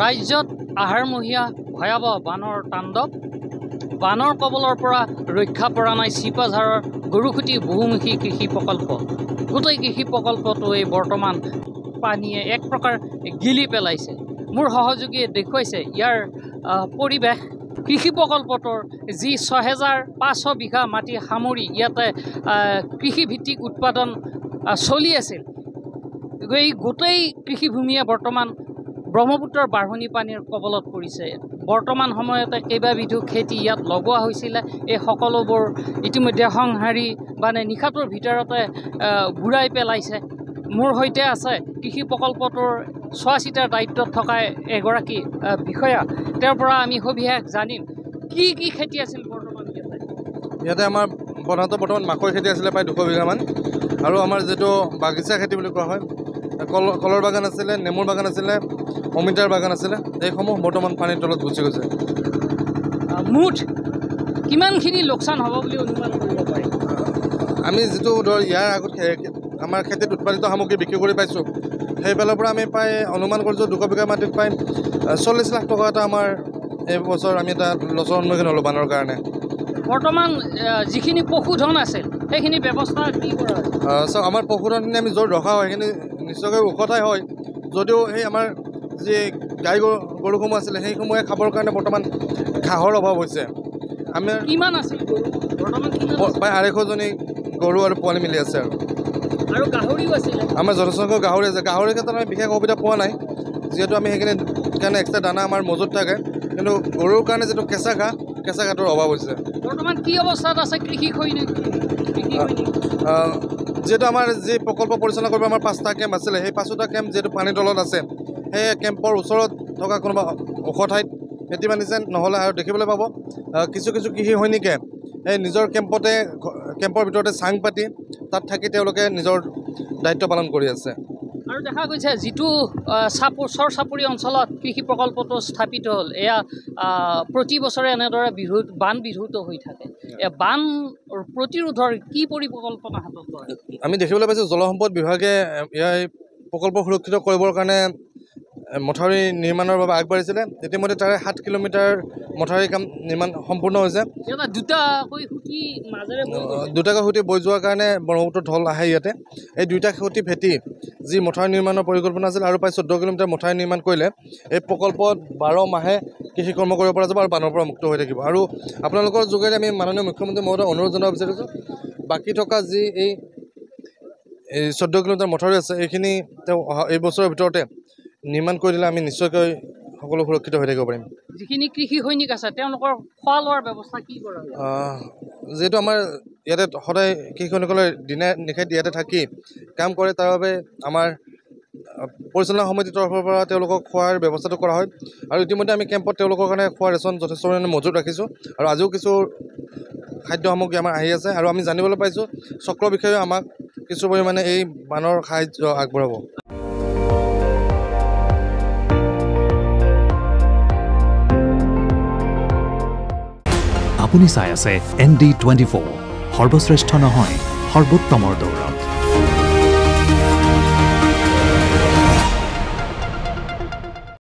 ৰাজ্যত আহাৰমহীয়া ভয়াৱহ বানৰ তাণ্ডৱ বানৰ কবলৰ পৰা ৰক্ষা পৰা নাই চিপাঝাৰৰ গৰুখুটি বহুমুখী কৃষি প্ৰকল্প গোটেই কৃষি প্ৰকল্পটোৱে বৰ্তমান পানীয়ে এক প্ৰকাৰ গিলি পেলাইছে মোৰ সহযোগীয়ে দেখুৱাইছে ইয়াৰ পৰিৱেশ কৃষি প্ৰকল্পটোৰ যি ৬৫০০ বিঘা মাটি সামৰি ইয়াতে কৃষিভিত্তিক উৎপাদন চলি আছিল এই গোটেই কৃষিভূমিয়ে বৰ্তমান ব্ৰহ্মপুত্ৰৰ বাঢ়নি পানীৰ কবলত পৰিছে বৰ্তমান সময়তে কেইবাবিধো খেতি ইয়াত লগোৱা হৈছিলে এই সকলোবোৰ ইতিমধ্যে সংহাৰী মানে নিশাটোৰ ভিতৰতে বুঢ়াই পেলাইছে মোৰ সৈতে আছে কৃষি প্ৰকল্পটোৰ চোৱা চিতাৰ দায়িত্বত থকা এগৰাকী বিষয়া তেওঁৰ পৰা আমি সবিশেষ জানিম কি কি খেতি আছিল বৰ্তমান ইয়াতে আমাৰ বৰ্তমান মাকৈ খেতি আছিলে প্ৰায় 200 বিঘামান আৰু আমাৰ যিটো বাগিচা খেতি বুলি কোৱা হয় কলৰ বাগান আছিলে নেমুৰ বাগান আছিলে অমিতাৰ বাগান আছিলে এইসমূহ বৰ্তমান পানীৰ তলত গুচি গৈছে মুঠ কিমানখিনি লোকচান হ'ব বুলি অনুমান কৰিব পাৰি আমি যিটো ধৰ ইয়াৰ আগত আমাৰ খেতিত উৎপাদিত সামগ্ৰী বিক্ৰী কৰি পাইছোঁ সেইফালৰ পৰা আমি প্ৰায় অনুমান কৰিছোঁ 200 বিঘা মাটিত প্ৰায় 40 লাখ টকা এটা আমাৰ এই বছৰ আমি এটা লছৰ সন্মুখীন হ'লোঁ বানৰ কাৰণে বৰ্তমান যিখিনি পশুধন আছিল সেইখিনি ব্যৱস্থা কি কৰা চাওক আমাৰ পশুধনখিনি আমি য'ত ৰখা হয় সেইখিনি নিশ্চয়কৈ ওখ ঠাই হয় যদিও সেই আমাৰ যি গাই গৰুসমূহ আছিলে সেইসমূহে খাবৰ কাৰণে বৰ্তমান ঘাঁহৰ অভাৱ হৈছে আমি কিমান আছিল প্ৰায় 250জনী গৰু আৰু পোৱালি মিলি আছে আৰু গাহৰিও আছিলে আমাৰ যথেষ্টসংখ্যক গাহৰি আছে গাহৰিৰ ক্ষেত্ৰত আমি বিশেষ অসুবিধা পোৱা নাই যিহেতু আমি সেইখিনি কাৰণে এক্সট্ৰা দানা আমাৰ মজুত থাকে কিন্তু গৰুৰ কাৰণে যিটো কেঁচা ঘাঁহটোৰ অভাৱ হৈছে বৰ্তমান কি অৱস্থাত আছে কৃষি যিহেতু আমাৰ যি প্ৰকল্প পৰিচালনা কৰিব আমাৰ 5টা কেম্প আছিলে সেই 5টা কেম্প যিহেতু পানীৰ তলত আছে সেই কেম্পৰ ওচৰত থকা কোনোবা ওখ ঠাইত খেতি বান্ধিছে নহ'লে আৰু দেখিবলৈ পাব কিছু কৃষি সৈনিকে এই নিজৰ কেম্পৰ ভিতৰতে চাং পাতি তাত থাকি তেওঁলোকে নিজৰ দায়িত্ব পালন কৰি আছে আৰু দেখা গৈছে যিটো চৰ চাপৰি অঞ্চলত কৃষি প্ৰকল্পটো স্থাপিত হ'ল এয়া প্ৰতি বছৰে এনেদৰে বান বিধৌত হৈ থাকে বান প্ৰতিৰোধৰ কি পৰিকল্পনা হাতত লয় আমি দেখিবলৈ পাইছোঁ জলসম্পদ বিভাগে ইয়াৰ প্ৰকল্প সুৰক্ষিত কৰিবৰ কাৰণে মথাউৰি নিৰ্মাণৰ বাবে আগবাঢ়িছিলে ইতিমধ্যে তাৰে 7 কিলোমিটাৰ মথাউৰি কাম নিৰ্মাণ সম্পূৰ্ণ হৈছে দুটাকৈ খুঁটি বৈ যোৱাৰ কাৰণে ব্ৰহ্মপুত্ৰ ঢল আহে ইয়াতে এই দুইটা খুঁটি ভেটি যি মথাউৰি নিৰ্মাণৰ পৰিকল্পনা আছিল আৰু প্ৰায় 14 কিলোমিটাৰ মথাউৰি নিৰ্মাণ কৰিলে এই প্ৰকল্পত 12 মাহে কৃষি কৰ্ম কৰিব পৰা যাব আৰু বানৰ পৰা মুক্ত হৈ থাকিব আৰু আপোনালোকৰ যোগেৰে আমি মাননীয় মুখ্যমন্ত্ৰী মহোদয় অনুৰোধ জনাব বিচাৰিছোঁ বাকী থকা যি এই 14 কিলোমিটাৰ মথাউৰি আছে এইখিনি তেওঁ এই বছৰৰ ভিতৰতে নিৰ্মাণ কৰি দিলে আমি নিশ্চয়কৈ সকলো সুৰক্ষিত হৈ থাকিব পাৰিম যিখিনি কৃষি সৈনিক আছে তেওঁলোকৰ খোৱা লোৱাৰ ব্যৱস্থা কি কৰা যিহেতু আমাৰ ইয়াতে সদায় কৃষি সৈনিকসকলে দিনে নিশাই ইয়াতে থাকি কাম কৰে তাৰ বাবে আমাৰ পৰিচালনা সমিতিৰ তৰফৰ পৰা তেওঁলোকক খোৱাৰ ব্যৱস্থাটো কৰা হয় আৰু ইতিমধ্যে আমি কেম্পত তেওঁলোকৰ কাৰণে খোৱা ৰেচন যথেষ্ট পৰিমাণে মজুত ৰাখিছোঁ আৰু আজিও কিছু খাদ্য সামগ্ৰী আমাৰ আহি আছে আৰু আমি জানিবলৈ পাইছোঁ চক্ৰ বিষয়ে আমাক কিছু পৰিমাণে এই বানৰ সাহায্য আগবঢ়াব আপুনি চাই আছে ND24 সৰ্বশ্ৰেষ্ঠ নহয় সৰ্বোত্তমৰ দৌৰ